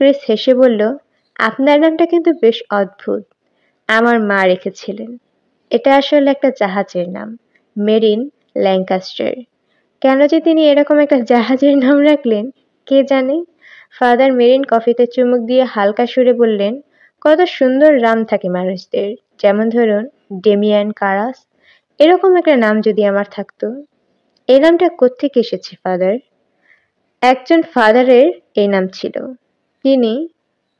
Chris হেসে বলল, আপনার নামটা কিন্তু বেশ অদ্ভুত। আমার মা রেখেছিলেন। এটা আসলে একটা জাহাজের নাম, মেরিন ল্যাঙ্কাস্টার। কেন যে তিনি এরকম একটা জাহাজের নাম রাখলেন কে জানে। ফাদার মেরিন কফিতে চুমুক দিয়ে হালকা সুরে বললেন, কত সুন্দর নাম থাকে মানুষদের, যেমন ধরুন ডেমিয়ান কারাস। এরকম একটা নাম যদি আমার থাকতো। এই নামটা কোত্থেকে এসেছে ফাদার? একজন ফাদারের এই নাম ছিল। তিনি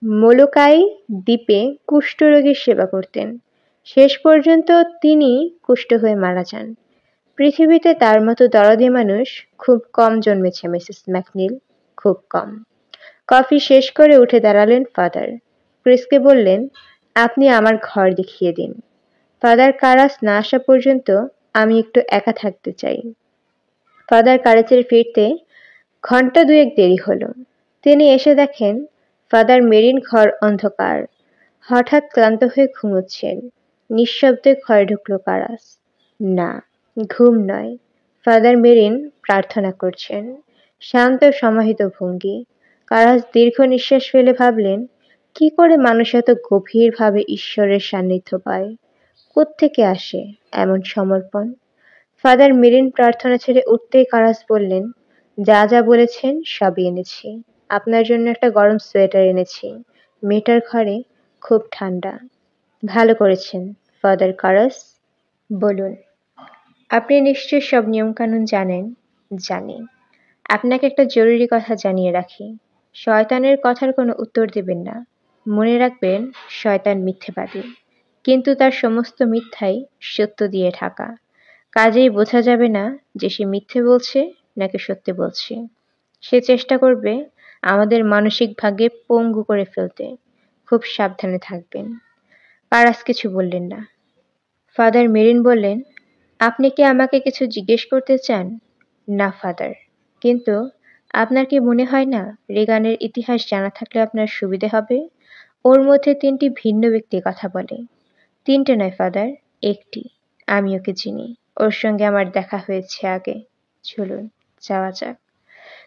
মোলোকাই দ্বীপে কুষ্ঠরোগীর সেবা করতেন। শেষ পর্যন্ত তিনি কুষ্ঠ হয়ে মারা যান। পৃথিবীতে তার মতো দরদি মানুষ খুব কম জন্মেছে মিসেস ম্যাকনিল, খুব কম। কফি শেষ করে উঠে দাঁড়ালেন ফাদার। ক্রিসকে বললেন, আপনি আমার ঘর দেখিয়ে দিন। ফাদার কারাস না আসা পর্যন্ত আমি একটু একা থাকতে চাই। ফাদার কারাচের ফিরতে ঘন্টা দুয়েক দেরি হলো। তিনি এসে দেখেন ফাদার মেরিন ঘর অন্ধকার। হঠাৎ ক্লান্ত হয়ে ঘুমোচ্ছেন। নিঃশব্দে ঘরে ঢুকলো কারাস। না, ঘুম নয়। ফাদার মেরিন প্রার্থনা করছেন। শান্ত সমাহিত ভঙ্গি। কারাস দীর্ঘ নিঃশ্বাস ফেলে ভাবলেন, কি করে মানুষ এত গভীরভাবে ঈশ্বরের সান্নিধ্য পায়? কোত্থেকে আসে এমন সমর্পণ? ফাদার মেরিন প্রার্থনা ছেড়ে উঠতেই কারাস বললেন, যা যা বলেছেন সবই এনেছি। আপনার জন্য একটা গরম সোয়েটার এনেছি। মেয়েটার ঘরে খুব ঠান্ডা। ভালো করেছেন ফাদার কারাস। বলুন। আপনি নিশ্চয়ই সব নিয়মকানুন জানেন। জানি। আপনাকে একটা জরুরি কথা জানিয়ে রাখি। শয়তানের কথার কোনো উত্তর দেবেন না। মনে রাখবেন, শয়তান মিথ্যেবাদী, কিন্তু তার সমস্ত মিথ্যাই সত্য দিয়ে ঢাকা। কাজেই বোঝা যাবে না যে সে মিথ্যে বলছে নাকি সত্যি বলছে। সে চেষ্টা করবে আমাদের মানসিক ভাগে পঙ্গু করে ফেলতে। খুব সাবধানে থাকবেন। কারাস কিছু বললেন না। ফাদার মেরিন বললেন, আপনি কি আমাকে কিছু জিজ্ঞেস করতে চান? না ফাদার, কিন্তু আপনার কি মনে হয় না রেগানের ইতিহাস জানা থাকলে আপনার সুবিধে হবে? ওর মধ্যে 3টি ভিন্ন ব্যক্তি কথা বলে। 3টে নয় ফাদার, একটি। আমি ওকে চিনি। ওর সঙ্গে আমার দেখা হয়েছে আগে। চলুন যাওয়া যাক।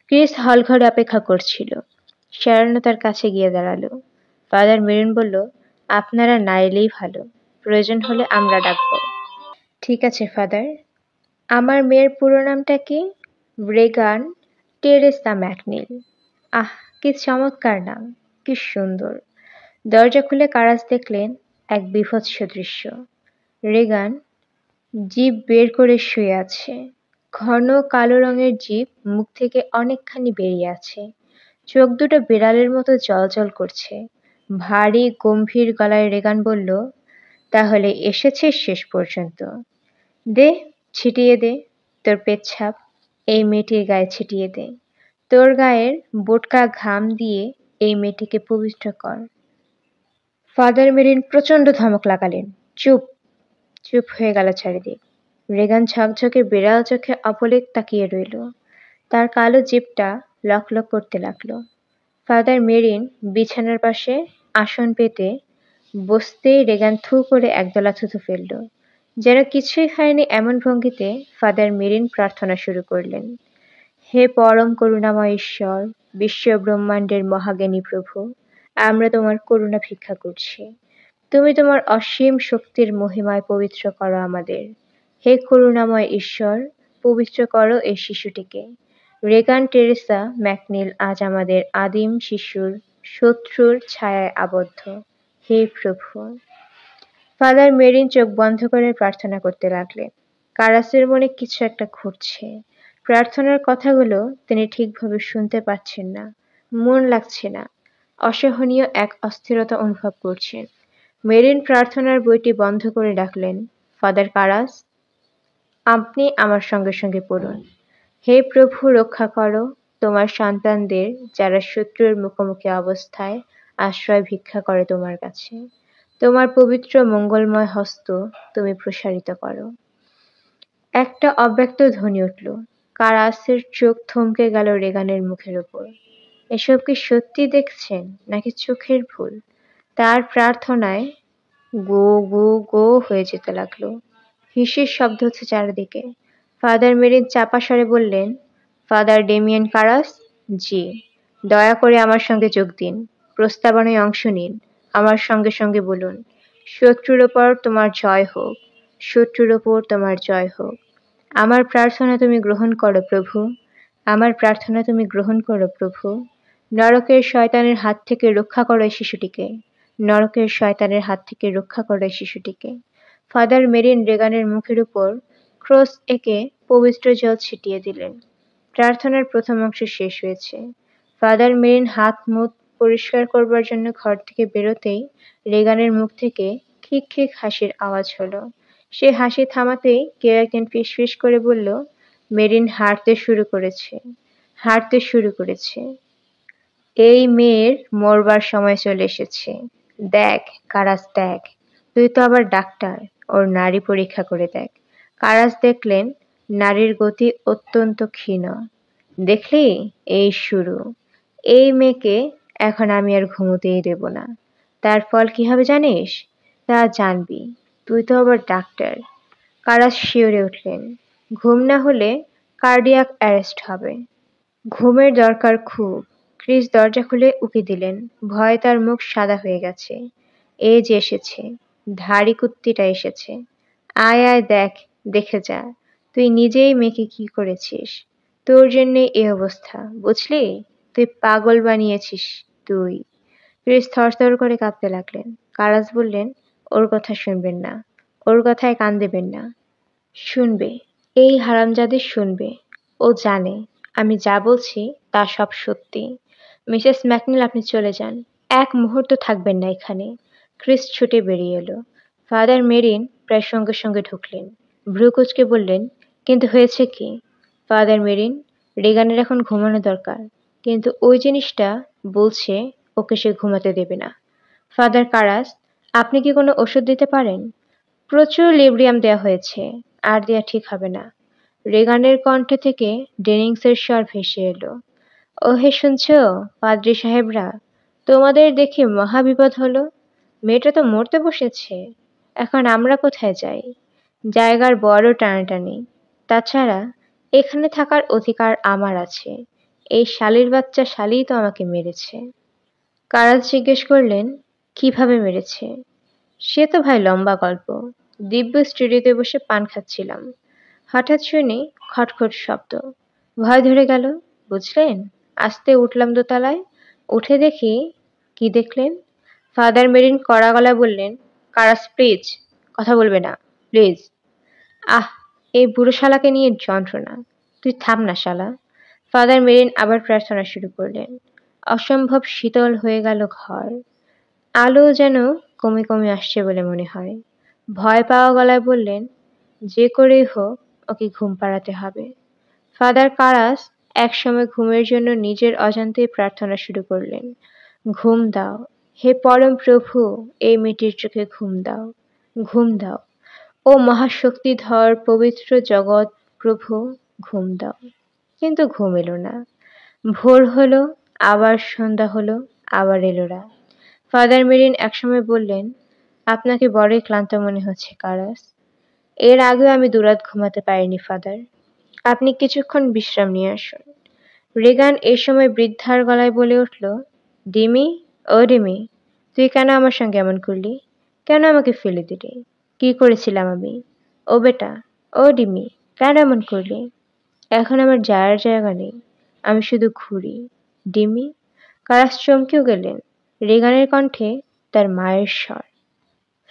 ক্রিস হলঘরে অপেক্ষা করছিল। শ্যারনও তার কাছে গিয়ে দাঁড়ালো। ফাদার মেরিন বলল, আপনারা না এলেই ভালো। প্রয়োজন হলে আমরা ডাকব। ঠিক আছে ফাদার। আমার মেয়ের পুরো নামটা কি? Reagan Teresa McNeil. আহ, কি চমৎকার নাম, কি সুন্দর। দরজা খুলে কারাস দেখলেন এক বীভৎস দৃশ্য। রেগান জিভ বের করে শুয়ে আছে। ঘন কালো রঙের জিভ মুখ থেকে অনেকখানি বেরিয়ে আছে। চোখ দুটো বিড়ালের মতো জ্বলজ্বল করছে। ভারী গম্ভীর গলায় রেগান বলল, তাহলে এসেছিস শেষ পর্যন্ত। দে, ছিটিয়ে দে তোর পেচ্ছাপ এই মেয়েটির গায়ে ছিটিয়ে দে। তোর গায়ের বোটকা ঘাম দিয়ে এই মেয়েটিকে পবিত্র কর। ফাদার মেরিন প্রচণ্ড ধমক লাগালেন। চুপ! চুপ হয়ে গেল চারিদিক। রেগান ঝকঝকে বিড়াল চোখে অপলক তাকিয়ে রইল। তার কালো জিভটা লকলক করতে লাগলো। ফাদার মেরিন বিছানার পাশে আসন পেতে বসতেই রেগান থু করে একদলা থুথু ফেলল। যেন কিছুই হয়নি এমন ভঙ্গিতে ফাদার মেরিন প্রার্থনা শুরু করলেন। হে পরম করুণাময় ঈশ্বর, বিশ্ব ব্রহ্মাণ্ডের মহাজ্ঞানী প্রভু, আমরা তোমার করুণা ভিক্ষা করছি। তুমি তোমার অসীম শক্তির মহিমায় পবিত্র করো আমাদের। হে করুণাময় ঈশ্বর, পবিত্র করো এই শিশুটিকে। রেগান টেরেসা ম্যাকনিল আজ আমাদের আদিম শিশুর শত্রুর ছায়ায় আবদ্ধ। হে প্রভু। ফাদার মেরিন চোখ বন্ধ করে প্রার্থনা করতে লাগলেন। কারাসের মনে কিছু একটা ঘটছে। প্রার্থনার কথাগুলো তিনি ঠিকভাবে শুনতে পাচ্ছেন না। মন লাগছে না। অসহনীয় এক অস্থিরতা অনুভব করছেন। মেরিন প্রার্থনার বইটি বন্ধ করে ডাকলেন, ফাদার কারাস, আপনি আমার সঙ্গে সঙ্গে পড়ুন। হে প্রভু, রক্ষা করো তোমার সন্তানদের যারা শত্রুর মুখোমুখি অবস্থায় আশ্রয় ভিক্ষা করে তোমার কাছে। তোমার পবিত্র মঙ্গলময় হস্ত তুমি প্রসারিত করো। একটা অব্যক্ত ধ্বনি উঠল। কারাসের চোখ থমকে গেল রেগানের মুখের ওপর। এসব কি সত্যি দেখছেন নাকি চোখের ভুল? তার প্রার্থনায় গো গো গো হয়ে যেতে লাগলো। হিসের শব্দ হচ্ছে চারিদিকে। ফাদার মেরিন চাপা স্বরে বললেন, ফাদার ডেমিয়ান কারাস, জি, দয়া করে আমার সঙ্গে যোগ দিন। প্রস্তাবনায় অংশ নিন। আমার সঙ্গে সঙ্গে বলুন, শত্রুর ওপর তোমার জয় হোক, শত্রুর ওপর তোমার জয় হোক। আমার প্রার্থনা তুমি গ্রহণ করো প্রভু, আমার প্রার্থনা তুমি গ্রহণ করো প্রভু। নরকের শয়তানের হাত থেকে রক্ষা করো এই শিশুটিকে, নরকের শয়তানের হাত থেকে রক্ষা করো এই শিশুটিকে। ফাদার মেরিন রেগানের মুখের উপর ক্রস এঁকে পবিত্র জল ছিটিয়ে দিলেন। প্রার্থনার প্রথম অংশ শেষ হয়েছে। ফাদার মেরিন হাত মুখ পরিষ্কার করবার জন্য ঘর থেকে বেরোতেই রেগানের মুখ থেকে খিক খিক হাসির আওয়াজ হলো। সে হাসি থামাতেই কেউ একজন ফিসফিস করে বলল, মেরিন হাঁটতে শুরু করেছে, হাঁটতে শুরু করেছে। এই মেয়ের মরবার সময় চলে এসেছে। দেখ কারাস, দেখ, তুই তো আবার ডাক্তার, ওর নাড়ি পরীক্ষা করে দেখ। কারাস দেখলেন নারীর গতি অত্যন্ত ক্ষীণ। দেখলি, এই শুরু। এই মেয়েকে এখন আমি আর ঘুমোতেই দেব না। তার ফল কি হবে জানিস? তা জানবি, তুই তো আবার ডাক্তার। কারাস শিউরে উঠলেন। ঘুম না হলে কার্ডিয়াক অ্যারেস্ট হবে। ঘুমের দরকার খুব। ক্রিস দরজা খুলে উকি দিলেন। ভয়ে তার মুখ সাদা হয়ে গেছে। এই যে এসেছে, ধাড়ি কুত্তিটা এসেছে। আয় আয় দেখ, দেখে যা, তুই নিজেই মেয়েকে কি করেছিস। তোর জন্যে এ অবস্থা, বুঝলি? তুই পাগল বানিয়েছিস তুই। ক্রিস থরথর করে কাঁপতে লাগলেন। কারাস বললেন, ওর কথা শুনবেন না, ওর কথায় কান দেবেন না। শুনবে, এই হারামজাদি শুনবে। ও জানে আমি যা বলছি তা সব সত্যি। মিসেস ম্যাকনিল, আপনি চলে যান, এক মুহূর্ত থাকবেন না এখানে। ক্রিস ছুটে বেরিয়ে এলো। ফাদার মেরিন প্রায় সঙ্গে সঙ্গে ঢুকলেন। ভ্রু কুঁচকে বললেন, কিন্তু হয়েছে কি? ফাদার মেরিন, রেগানের এখন ঘুমানো দরকার, কিন্তু ওই জিনিসটা বলছে ওকে সে ঘুমাতে দেবে না। ফাদার কারাস, আপনি কি কোনো ওষুধ দিতে পারেন? প্রচুর লিব্রিয়াম দেয়া হয়েছে, আর দেয়া ঠিক হবে না। রেগানের কণ্ঠে থেকে ডেনিংসের স্বর ভেসে এলো। ওহে শুনছ, পাদ্রী সাহেবরা, তোমাদের দেখে মহাবিপদ হলো। মেয়েটা তো মরতে বসেছে। এখন আমরা কোথায় যাই? জায়গার বড় টানাটানি। তাছাড়া এখানে থাকার অধিকার আমার আছে। এই শালীর বাচ্চা শালীই তো আমাকে মেরেছে। কারাজ জিজ্ঞেস করলেন, কিভাবে মেরেছে? সে তো ভাই লম্বা গল্প। দিব্য স্টুডিওতে বসে পান খাচ্ছিলাম। হঠাৎ শুনি খটখট শব্দ। ভয় ধরে গেল, বুঝলেন? আস্তে উঠলাম দোতলায়। উঠে দেখি, কি দেখলেন? ফাদার মেরিন কড়া গলায় বললেন, কারাস প্লিজ, কথা বলবে না, প্লিজ। আহ, এই বুড়ো শালাকে নিয়ে যন্ত্রণা। তুই থাম না শালা। ফাদার মেরিন আবার প্রার্থনা শুরু করলেন। অসম্ভব শীতল হয়ে গেল ঘর। আলো যেন কমে কমে আসছে বলে মনে হয়। ভয় পাওয়া গলায় বললেন, যে করেই হোক ওকে ঘুম পাড়াতে হবে। ফাদার কারাস একসময় ঘুমের জন্য নিজের অজান্তেই প্রার্থনা শুরু করলেন। ঘুম দাও, হে পরম প্রভু, এই মেয়েটির চোখে ঘুম দাও, ঘুম দাও। ও মহাশক্তিধর পবিত্র জগৎ প্রভু, ঘুম দাও। কিন্তু ঘুম এলো না। ভোর হলো, আবার সন্ধ্যা হলো, আবার এলো রাত। ফাদার মেরিন একসময় বললেন, আপনাকে বড়ই ক্লান্ত মনে হচ্ছে কারাস। এর আগেও আমি দুরাত ঘুমাতে পারিনি ফাদার। আপনি কিছুক্ষণ বিশ্রাম নিয়ে আসুন। রেগান এই সময় বৃদ্ধার গলায় বলে উঠল, ডিমি, ও ডিমি, তুই কেন আমার সঙ্গে এমন করলি? কেন আমাকে ফেলে দিলি? কি করেছিলাম আমি? ও বেটা, ও ডিমি, কেন এমন করলি? এখন আমার যাওয়ার জায়গা নেই, আমি শুধু ঘুরি। ডিমি। কারাস চমকেও গেলেন। রেগানের কণ্ঠে তার মায়ের স্বর।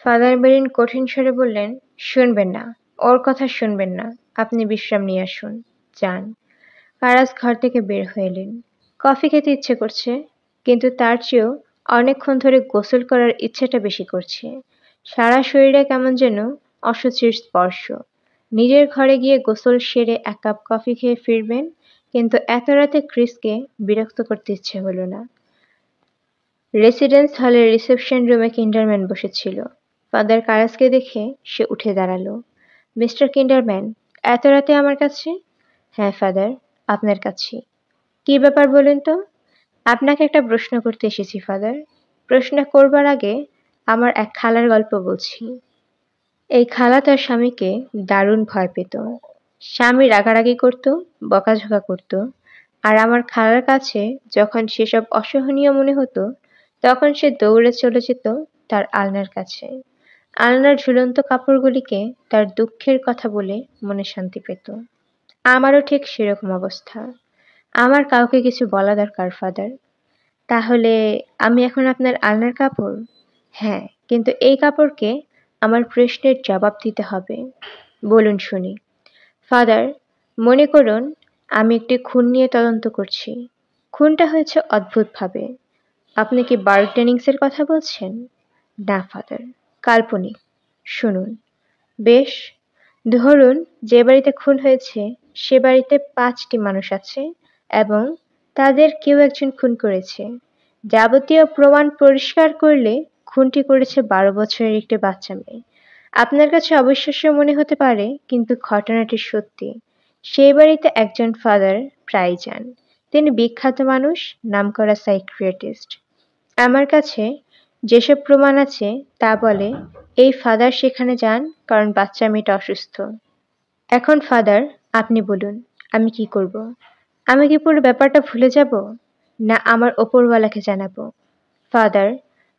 ফাদার মেরিন কঠিন স্বরে বললেন, শুনবেন না, ওর কথা শুনবেন না। আপনি বিশ্রাম নিয়ে আসুন, যান। কারাস ঘর থেকে বের হয়ে এলেন। কফি খেতে ইচ্ছে করছে, কিন্তু তার চেয়েও অনেকক্ষণ ধরে গোসল করার ইচ্ছেটা বেশি করছে। সারা শরীরে কেমন যেন অশুচির স্পর্শ। নিজের ঘরে গিয়ে গোসল সেরে এক কাপ কফি খেয়ে ফিরবেন, কিন্তু এত রাতে ক্রিসকে বিরক্ত করতে ইচ্ছে হলো না। রেসিডেন্স হলের রিসেপশন রুমে কিন্ডারম্যান বসেছিল। ফাদার কারাসকে দেখে সে উঠে দাঁড়ালো। মিস্টার কিন্ডারম্যান, এত রাতে আমার কাছে? হ্যাঁ ফাদার, আপনার কাছে। কি ব্যাপার বলুন তো? আপনাকে একটা প্রশ্ন করতে এসেছি ফাদার। প্রশ্ন করবার আগে আমার এক খালার গল্প বলছি। এই খালা তার স্বামীকে দারুণ ভয় পেত। স্বামী রাগারাগি করত, বকাঝকা করত, আর আমার খালার কাছে যখন সেসব অসহনীয় মনে হতো, তখন সে দৌড়ে চলে যেত তার আলনার কাছে। আলনার ঝুলন্ত কাপড়গুলিকে তার দুঃখের কথা বলে মনে শান্তি পেত। আমারও ঠিক সেরকম অবস্থা। আমার কাউকে কিছু বলা দরকার, ফাদার। তাহলে আমি এখন আপনার আলনার কাপড়? হ্যাঁ, কিন্তু এই কাপড়কে আমার প্রশ্নের জবাব দিতে হবে। বলুন শুনি। ফাদার, মনে করুন আমি একটি খুন নিয়ে তদন্ত করছি। খুনটা হয়েছে অদ্ভুতভাবে। আপনি কি বার্গ ডেনিংসের কথা বলছেন? না ফাদার, কাল্পনিক। শুনুন। বেশ, ধরুন যে বাড়িতে খুন হয়েছে সে বাড়িতে 5টি মানুষ আছে এবং তাদের কেউ একজন খুন করেছে। যাবতীয় প্রমাণ পরিষ্কার করলে খুনটি করেছে 12 বছরের একটি বাচ্চা মেয়ে। আপনার কাছে অবিশ্বাস্য মনে হতে পারে, কিন্তু ঘটনাটি সত্যি। সেই বাড়িতে একজন ফাদার প্রায় যান। তিনি বিখ্যাত মানুষ, নামকরা সাইকিয়াট্রিস্ট। আমার কাছে যেসব প্রমাণ আছে তা বলে এই ফাদার সেখানে যান কারণ বাচ্চা মেয়েটা অসুস্থ। এখন ফাদার, আপনি বলুন আমি কি করব? আমি কি পুরো ব্যাপারটা ভুলে যাব, না আমার ওপরওয়ালাকে জানাবো? ফাদার,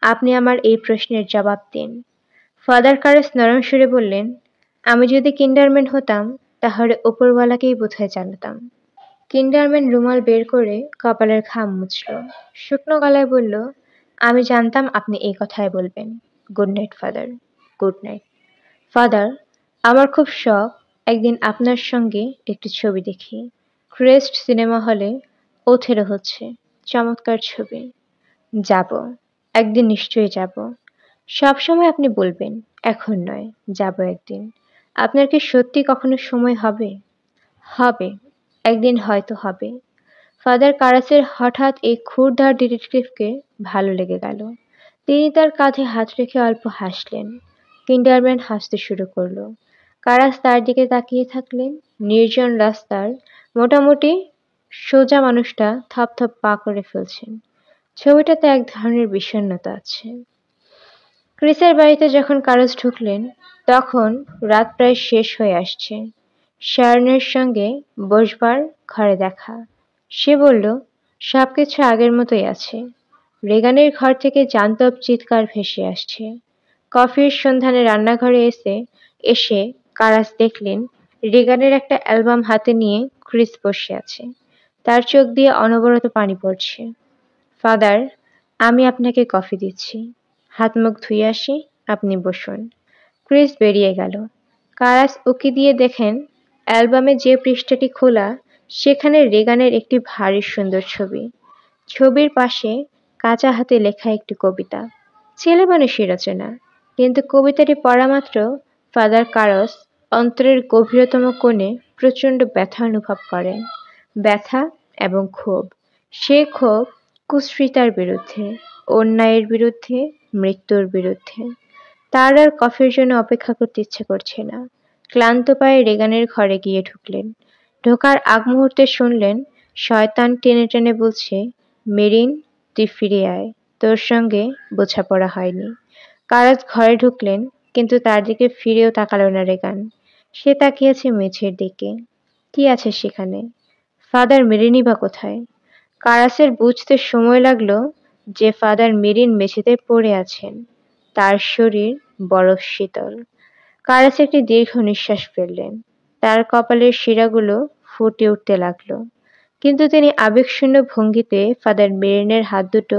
আপনি আমার এই প্রশ্নের জবাব দিন। ফাদার কারেস নরম সুরে বললেন, আমি যদি কিন্ডারম্যান হতাম তাহলে ওপরওয়ালাকেই বোধহয় জানাতাম। কিন্ডারম্যান রুমাল বের করে কপালের ঘাম মুছল। শুকনো গলায় বলল, আমি জানতাম আপনি এই কথাই বলবেন। Good night father. Good night. Father, আমার খুব শখ একদিন আপনার সঙ্গে একটি ছবি দেখি। ক্রেস্ট সিনেমা হলে ওথেলো হচ্ছে। চমৎকার ছবি। যাব। একদিন নিশ্চয়ই যাব। সবসময় আপনি বলবেন, এখন নয়, যাব একদিন। আপনার কি সত্যি কখনো সময় হবে? হবে। একদিন হয়তো হবে। ফাদার কারাসের হঠাৎ এই ক্ষুরধার ডিটেকটিভকে ভালো লেগে গেল। তিনি তার কাঁধে হাত রেখে অল্প হাসলেন। কিন্ডারম্যান হাসতে শুরু করল। কারাস তার দিকে তাকিয়ে থাকলেন। নির্জন রাস্তার মোটামুটি সোজা মানুষটা থপ থপ পা করে ফেলছেন। ছবিটাতে এক ধরনের বিষণ্ণতা আছে। ক্রিসের বাড়িতে যখন কারাস ঢুকলেন তখন রাত প্রায় শেষ হয়ে আসছে। শার্নের সঙ্গে বসবার ঘরে দেখা। সে বলল, সবকিছু আগের মতোই আছে। রেগানের ঘর থেকে জান্তব চিৎকার ভেসে আসছে। কফির সন্ধানে রান্নাঘরে এসে কারাস দেখলেন রেগানের একটা অ্যালবাম হাতে নিয়ে ক্রিস বসে আছে। তার চোখ দিয়ে অনবরত পানি পড়ছে। ফাদার, আমি আপনাকে কফি দিচ্ছি। হাত মুখ ধুয়ে আসি, আপনি বসুন। ক্রিস বেরিয়ে গেল। কারাস উকি দিয়ে দেখেন অ্যালবামে যে পৃষ্ঠাটি খোলা সেখানে রেগানের একটি ভারী সুন্দর ছবি। ছবির পাশে কাঁচা হাতে লেখা একটি কবিতা। ছেলে মানুষের রচনা, কিন্তু কবিতাটি পড়া মাত্র ফাদার কারাস অন্তরের গভীরতম কোণে প্রচণ্ড ব্যথা অনুভব করেন। ব্যথা এবং ক্ষোভ। সে ক্ষোভ কুৎসিতার বিরুদ্ধে, অন্যায়ের বিরুদ্ধে, মৃত্যুর বিরুদ্ধে। তার আর কফির জন্য অপেক্ষা করতে ইচ্ছে করছে না। ক্লান্ত পায়ে রেগানের ঘরে গিয়ে ঢুকলেন। ঢোকার আগ মুহূর্তে শুনলেন শয়তান টেনে টেনে বলছে, মেরিন, তুই ফিরে আয়, তোর সঙ্গে বোঝাপড়া হয়নি। কারাস ঘরে ঢুকলেন, কিন্তু তার দিকে ফিরেও তাকালো না রেগান। সে তাকিয়েছে মেঝের দিকে। কি আছে সেখানে? ফাদার মেরিনই বা কোথায়? কারাসের বুঝতে সময় লাগলো যে ফাদার মেরিন মেঝেতে পড়ে আছেন। তার শরীর বরফ শীতল। কারাস একটি দীর্ঘ নিঃশ্বাস ফেললেন। তার কপালের শিরাগুলো ফুটে উঠতে লাগলো। কিন্তু তিনি আবেগশূন্য ভঙ্গিতে ফাদার মেরিনের হাত দুটো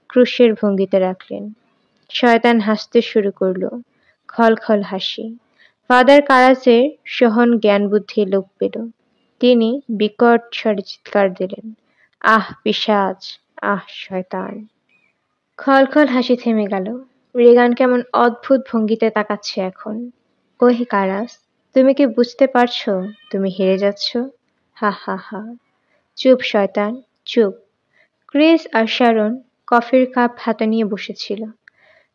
ক্রুশের ভঙ্গিতে রাখলেন। শয়তান হাসতে শুরু করলো। খলখল হাসি। ফাদার কারাসের সহন জ্ঞান বুদ্ধি লোপ পেল। তিনি বিকট স্বরে চিৎকার দিলেন, আহ পিশাচ, আহ শয়তান। খলখল হাসি থেমে গেল। রেগান কেমন অদ্ভুত ভঙ্গিতে তাকাচ্ছে এখন। ওহে কারাস, তুমি কি বুঝতে পারছো তুমি হেরে যাচ্ছ? হা হা হা। চুপ শয়তান, চুপ। ক্রিস আর শারন কফির কাপ হাতে নিয়ে বসেছিল।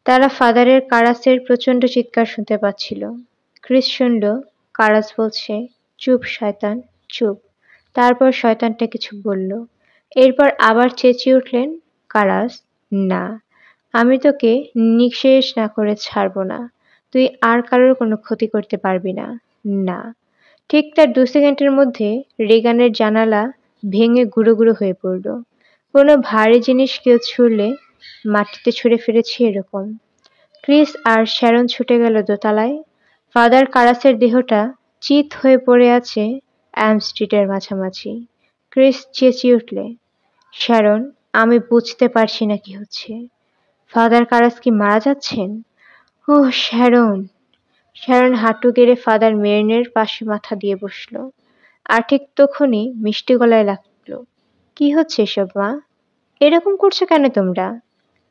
তারা ফাদারের কারাসের প্রচণ্ড চিৎকার শুনতে পাচ্ছিল। ক্রিস শুনল কারাস বলছে, চুপ শয়তান, চুপ। তারপর শয়তানটা কিছু বলল। এরপর আবার চেঁচিয়ে উঠলেন কারাস, না, আমি তোকে নিঃশেষ না করে ছাড়ব না। তুই আর কারোর কোনো ক্ষতি করতে পারবি না। না। ঠিক তার 2 সেকেন্ডের মধ্যে রেগানের জানালা ভেঙে গুঁড়ো গুঁড়ো হয়ে পড়ল। কোনো ভারী জিনিস কেউ ছুঁড়লে মাটিতে ছুঁড়ে ফেলেছি এরকম। ক্রিস আর শ্যারন ছুটে গেল দোতলায়। ফাদার কারাসের দেহটা চিৎ হয়ে পড়ে আছে অ্যাম স্ট্রিটের মাঝামাঝি। ক্রিস চেঁচিয়ে উঠলে, শ্যারন, আমি বুঝতে পারছি না কি হচ্ছে। ফাদার কারাস কি মারা যাচ্ছেন? ওহ শ্যারন! শ্যারন হাঁটু গেড়ে ফাদার মেরিনের পাশে মাথা দিয়ে বসল। আর ঠিক তখনই মিষ্টি গলায় লাগলো, কি হচ্ছে এসব মা? এরকম করছো কেন তোমরা?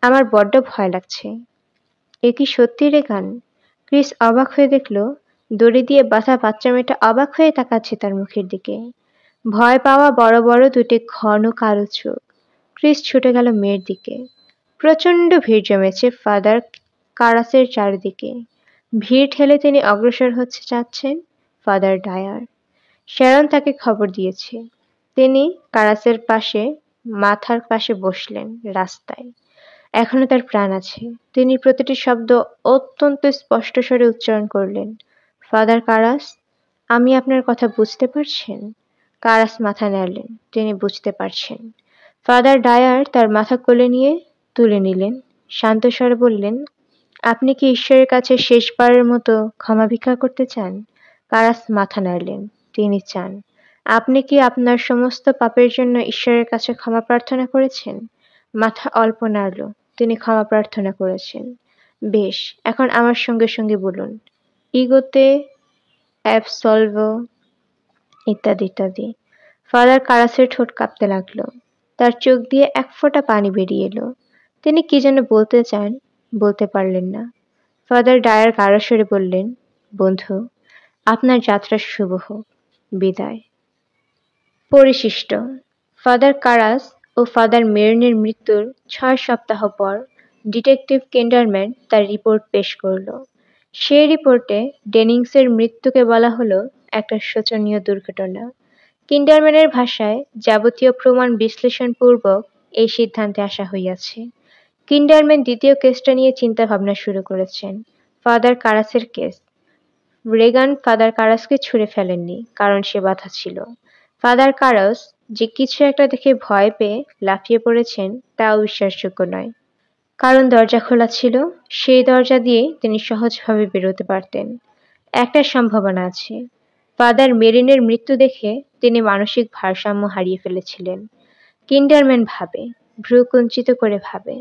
আমার বড্ড ভয় লাগছে। এ কি সত্যি রেগান? ক্রিস অবাক হয়ে দেখল দড়ি দিয়ে বাঁধা বাচ্চা মেয়েটা অবাক হয়ে তাকাচ্ছে তার মুখের দিকে। ভয় পাওয়া বড় বড় দুটি ঘন কালো চোখ। ক্রিস ছুটে গেল মেয়ের দিকে। প্রচণ্ড ভিড় জমেছে ফাদার কারাসের চারিদিকে। ভিড় ঠেলে তিনি অগ্রসর হচ্ছে চাচ্ছেন ফাদার ডায়ার। শ্যারন তাকে খবর দিয়েছে। তিনি কারাসের পাশে মাথার পাশে বসলেন রাস্তায়। এখনো তার প্রাণ আছে। তিনি প্রতিটি শব্দ অত্যন্ত স্পষ্ট স্বরে উচ্চারণ করলেন। ফাদার কারাস, আমি আপনার কথা বুঝতে পারছেন? কারাস মাথা নাড়লেন। তিনি বুঝতে পারছেন। ফাদার ডায়ার তার মাথা কোলে নিয়ে তুলে নিলেন। শান্ত স্বরে বললেন, আপনি কি ঈশ্বরের কাছে শেষবারের মতো ক্ষমা ভিক্ষা করতে চান? কারাস মাথা নাড়লেন। তিনি চান। আপনি কি আপনার সমস্ত পাপের জন্য ঈশ্বরের কাছে ক্ষমা প্রার্থনা করেছেন? মাথা অল্প নাড়ল। তিনি ক্ষমা প্রার্থনা করেছেন। বেশ, এখন আমার সঙ্গে সঙ্গে বলুন, ইগোতে অ্যাবসলভো ইত্যাদি ইত্যাদি। ফাদার কারাসের ঠোঁট কাঁপতে লাগলো। তার চোখ দিয়ে এক ফোঁটা পানি বেরিয়ে এলো। তিনি কি যেন বলতে চান, বলতে পারলেন না। ফাদার ডায়ার গাঢ় স্বরে বললেন, বন্ধু, আপনার যাত্রা শুভ হোক। বিদায়। পরিশিষ্ট। ফাদার কারাস ও ফাদার মেরিনের মৃত্যুর ৬ সপ্তাহ পর ডিটেকটিভ কিন্ডারম্যান তার রিপোর্ট পেশ করল। সেই রিপোর্টে ডেনিংসের মৃত্যুকে বলা হলো একটা শোচনীয় দুর্ঘটনা। কিন্ডারম্যানের ভাষায়, যাবতীয় প্রমাণ বিশ্লেষণপূর্বক এই সিদ্ধান্তে আসা হইয়াছে। কিন্ডারম্যান দ্বিতীয় কেসটা নিয়ে চিন্তাভাবনা শুরু করেছেন, ফাদার কারাসের কেস। রেগান ফাদার কারাসকে ছুঁড়ে ফেলেননি, কারণ সে বাধা ছিল। ফাদার কারাস যে কিছু একটা দেখে ভয় পেয়ে লাফিয়ে পড়েছেন, তাও বিশ্বাসযোগ্য নয়। কারণ দরজা খোলা ছিল, সেই দরজা দিয়ে তিনি সহজভাবে বেরোতে পারতেন। একটা সম্ভাবনা আছে, ফাদার মেরিনের মৃত্যু দেখে তিনি মানসিক ভারসাম্য হারিয়ে ফেলেছিলেন। কিন্ডারম্যান ভাবে, ভ্রু কুঞ্চিত করে ভাবে,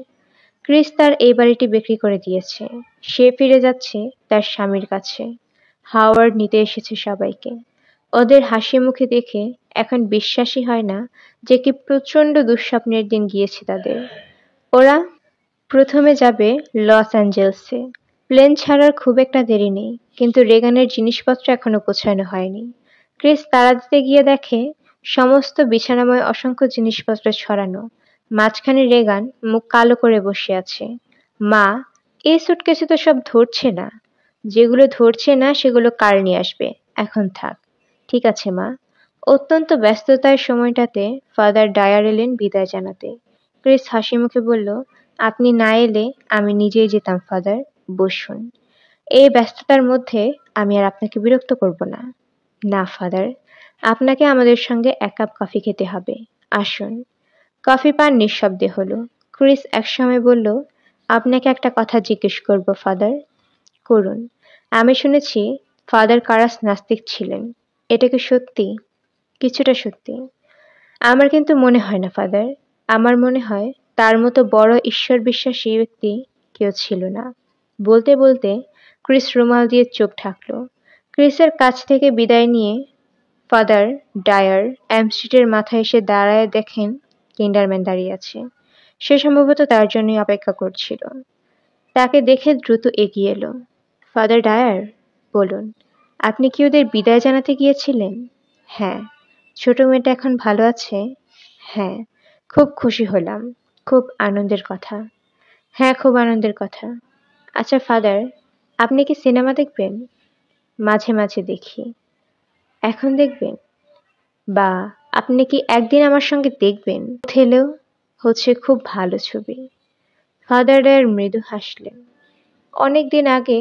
ক্রিস তার এই বাড়িটি বিক্রি করে দিয়েছে। সে ফিরে যাচ্ছে তার স্বামীর কাছে। হাওয়ার্ড নিতে এসেছে সবাইকে। ওদের হাসি মুখে দেখে এখন বিশ্বাসই হয় না যে কি প্রচণ্ড দুঃস্বপ্নের দিন গিয়েছে তাদের। ওরা প্রথমে যাবে লস অ্যাঞ্জেলসে। প্লেন ছাড়ার খুব একটা দেরি নেই, কিন্তু রেগানের জিনিসপত্র এখনো গোছানো হয়নি। ক্রিস তাড়া দিতে গিয়ে দেখে সমস্ত বিছানাময় অসংখ্য জিনিসপত্র ছড়ানো। মাঝখানে রেগান মুখ কালো করে বসে আছে। মা, এই সুটকেসে তো সব ধরছে না। যেগুলো ধরছে না সেগুলো কাল নিয়ে আসবে। এখন থাক। ঠিক আছে মা। অত্যন্ত ব্যস্ততার সময়টাতে ফাদার ডায়ার এলেন বিদায় জানাতে। ক্রিস হাসি মুখে বলল, আপনি না এলে আমি নিজেই যেতাম ফাদার। বসুন। এই ব্যস্ততার মধ্যে আমি আর আপনাকে বিরক্ত করব না। না ফাদার, আপনাকে আমাদের সঙ্গে ১ কাপ কফি খেতে হবে। আসুন। কফি পান নিঃশব্দে হলো। ক্রিস একসময় বলল, আপনাকে একটা কথা জিজ্ঞেস করব ফাদার। করুন। আমি শুনেছি ফাদার কারাস নাস্তিক ছিলেন। এটা কি সত্যি? কিছুটা সত্যি। আমার কিন্তু মনে হয় না ফাদার। আমার মনে হয় তার মতো বড় ঈশ্বর বিশ্বাসী ব্যক্তি কেউ ছিল না। বলতে বলতে ক্রিস রুমাল দিয়ে চোখ ঢাকল। ক্রিসের কাছ থেকে বিদায় নিয়ে ফাদার ডায়ার স্ট্রিটের মাথায় এসে দাঁড়ায় দেখেন কিন্ডারম্যান দাঁড়িয়ে আছে। সে সম্ভবত তার জন্যই অপেক্ষা করছিল। তাকে দেখে দ্রুত এগিয়ে এলো। ফাদার ডায়ার, বলুন, আপনি কি ওদের বিদায় জানাতে গিয়েছিলেন? হ্যাঁ। ছোট মেয়েটা এখন ভালো আছে? হ্যাঁ। খুব খুশি হলাম। খুব আনন্দের কথা। হ্যাঁ, খুব আনন্দের কথা। আচ্ছা ফাদার, আপনি কি সিনেমা দেখবেন? মাঝে মাঝে দেখি। এখন দেখবেন? বা আপনি কি একদিন আমার সঙ্গে দেখবেন? থেলেও হচ্ছে খুব ভালো ছবি। ফাদার ডায়ার মৃদু হাসলেন। অনেক দিন আগে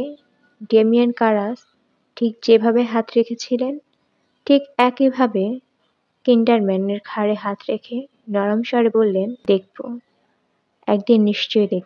ডেমিয়ান কারাস ঠিক যেভাবে হাত রেখেছিলেন, ঠিক একইভাবে কিন্ডারম্যানের ঘাড়ে হাত রেখে নরম স্বরে বললেন, দেখব। একদিন নিশ্চয়ই দেখব।